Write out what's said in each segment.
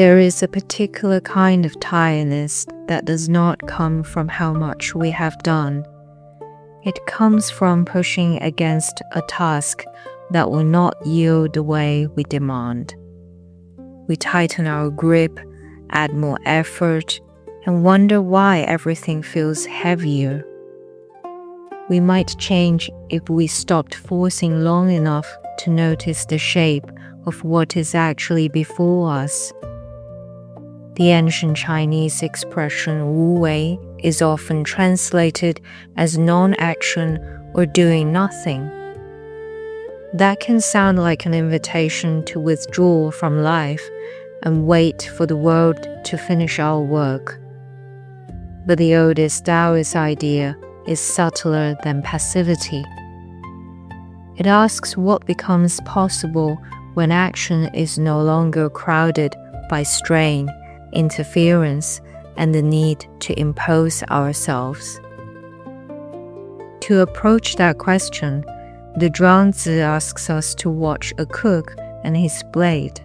There is a particular kind of tiredness that does not come from how much we have done. It comes from pushing against a task that will not yield the way we demand. We tighten our grip, add more effort, and wonder why everything feels heavier. We might change if we stopped forcing long enough to notice the shape of what is actually before us. The ancient Chinese expression Wu Wei is often translated as non-action or doing nothing. That can sound like an invitation to withdraw from life and wait for the world to finish our work. But the oldest Taoist idea is subtler than passivity. It asks what becomes possible when action is no longer crowded by strain, interference, and the need to impose ourselves. To approach that question, the Zhuangzi asks us to watch a cook and his blade.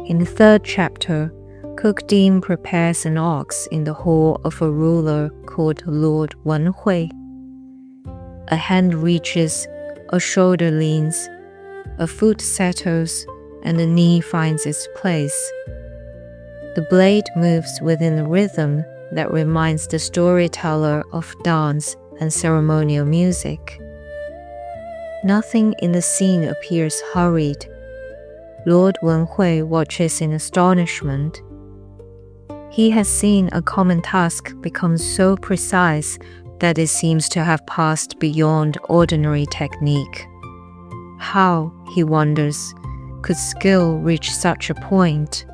In the third chapter, Cook Dean prepares an ox in the hall of a ruler called Lord Wu Wei. A hand reaches, a shoulder leans, a foot settles, and the knee finds its place. The blade moves within a rhythm that reminds the storyteller of dance and ceremonial music. Nothing in the scene appears hurried. Lord Wu Wei watches in astonishment. He has seen a common task become so precise that it seems to have passed beyond ordinary technique. How, he wonders, could skill reach such a point?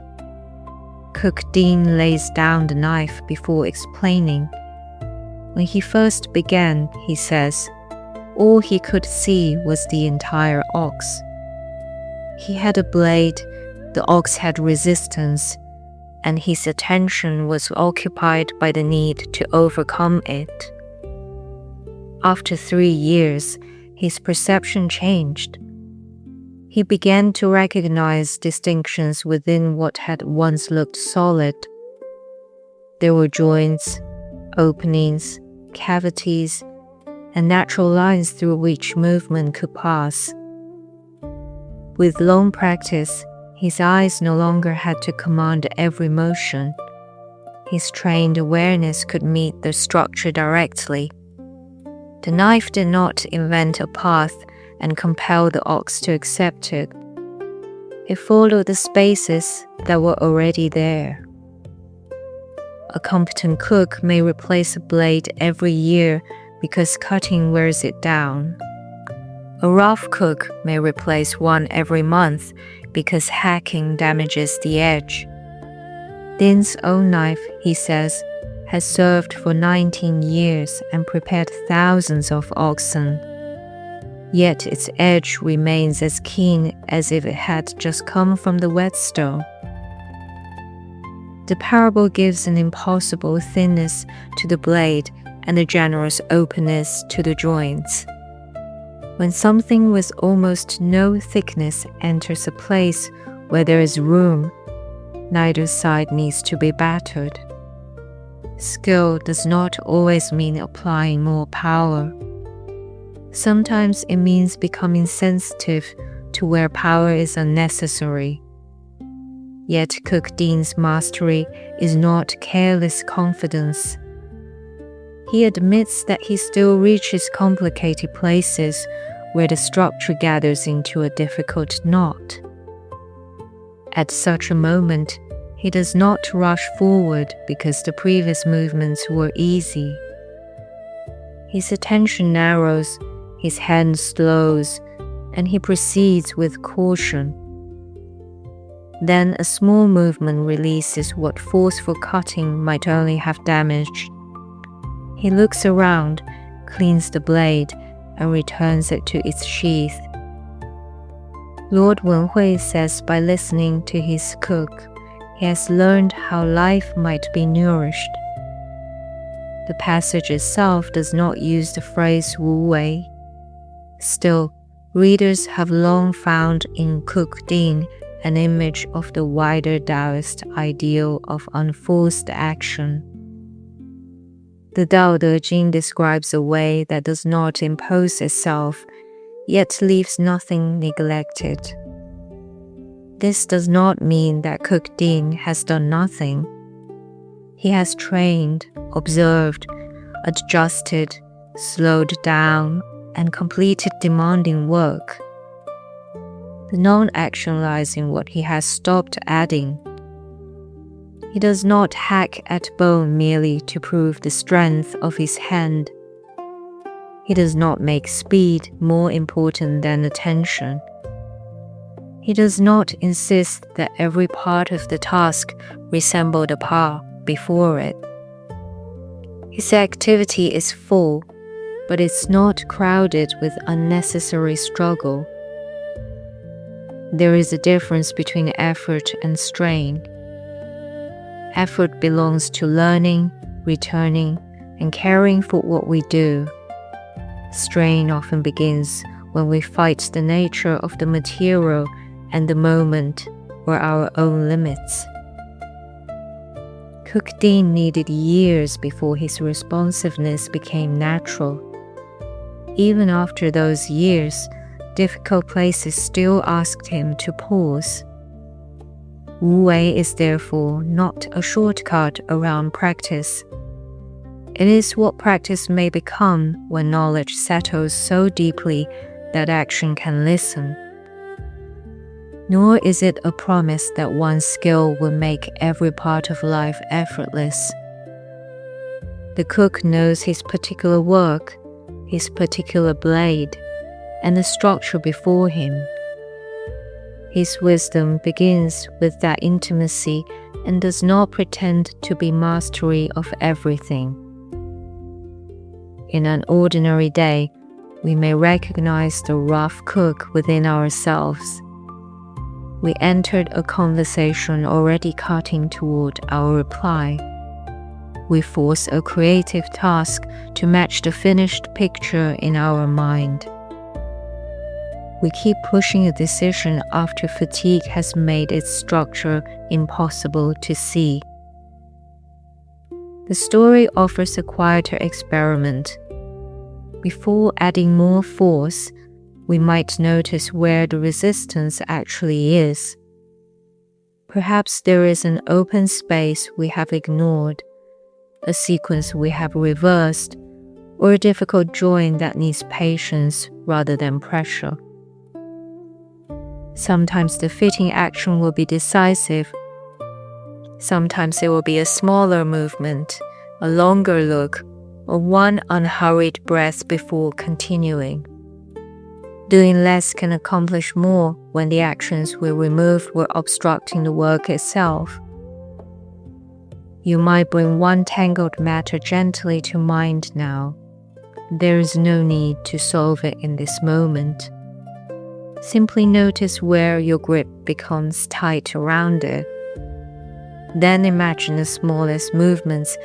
Cook Dean lays down the knife before explaining. When he first began, he says, all he could see was the entire ox. He had a blade, the ox had resistance, and his attention was occupied by the need to overcome it. After 3 years, his perception changed. He began to recognize distinctions within what had once looked solid. There were joints, openings, cavities, and natural lines through which movement could pass. With long practice, his eyes no longer had to command every motion. His trained awareness could meet the structure directly. The knife did not invent a path and compel the ox to accept it. It followed the spaces that were already there. A competent cook may replace a blade every year because cutting wears it down. A rough cook may replace one every month because hacking damages the edge. Din's own knife, he says, has served for 19 years and prepared thousands of oxen. Yet its edge remains as keen as if it had just come from the whetstone. The parable gives an impossible thinness to the blade and a generous openness to the joints. When something with almost no thickness enters a place where there is room, neither side needs to be battered. Skill does not always mean applying more power. Sometimes it means becoming sensitive to where power is unnecessary. Yet Cook Dean's mastery is not careless confidence. He admits that he still reaches complicated places where the structure gathers into a difficult knot. At such a moment, he does not rush forward because the previous movements were easy. His attention narrows, his hand slows, and he proceeds with caution. Then a small movement releases what forceful cutting might only have damaged. He looks around, cleans the blade, and returns it to its sheath. Lord Wu Wei says by listening to his cook, he has learned how life might be nourished. The passage itself does not use the phrase Wu Wei. Still, readers have long found in Cook Dean an image of the wider Taoist ideal of unforced action. The Tao Te Ching describes a way that does not impose itself, yet leaves nothing neglected. This does not mean that Kuk Ting has done nothing. He has trained, observed, adjusted, slowed down, and completed demanding work. The non-action lies in what he has stopped adding. He does not hack at bone merely to prove the strength of his hand. He does not make speed more important than attention. He does not insist that every part of the task resemble the part before it. His activity is full, but it's not crowded with unnecessary struggle. There is a difference between effort and strain. Effort belongs to learning, returning, and caring for what we do. Strain often begins when we fight the nature of the material and the moment or our own limits. Kuk Ting needed years before his responsiveness became natural. Even after those years, difficult places still asked him to pause. Wu Wei is therefore not a shortcut around practice. It is what practice may become when knowledge settles so deeply that action can listen. Nor is it a promise that one skill will make every part of life effortless. The cook knows his particular work, his particular blade, and the structure before him. His wisdom begins with that intimacy and does not pretend to be mastery of everything. In an ordinary day, we may recognize the rough cook within ourselves. We entered a conversation already cutting toward our reply. We force a creative task to match the finished picture in our mind. We keep pushing a decision after fatigue has made its structure impossible to see. The story offers a quieter experiment. Before adding more force, we might notice where the resistance actually is. Perhaps there is an open space we have ignored, a sequence we have reversed, or a difficult join that needs patience rather than pressure. Sometimes the fitting action will be decisive. Sometimes it will be a smaller movement, a longer look, or one unhurried breath before continuing. Doing less can accomplish more when the actions we removed were obstructing the work itself. You might bring one tangled matter gently to mind now. There is no need to solve it in this moment. Simply notice where your grip becomes tight around it. Then imagine the smallest movements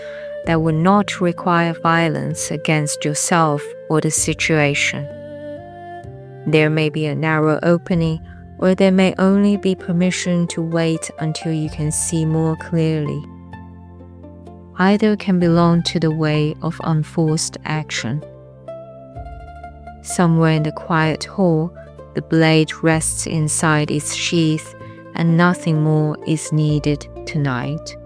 that would not require violence against yourself or the situation. There may be a narrow opening, or there may only be permission to wait until you can see more clearly. Either can belong to the way of unforced action. Somewhere in the quiet hall, the blade rests inside its sheath, and nothing more is needed tonight.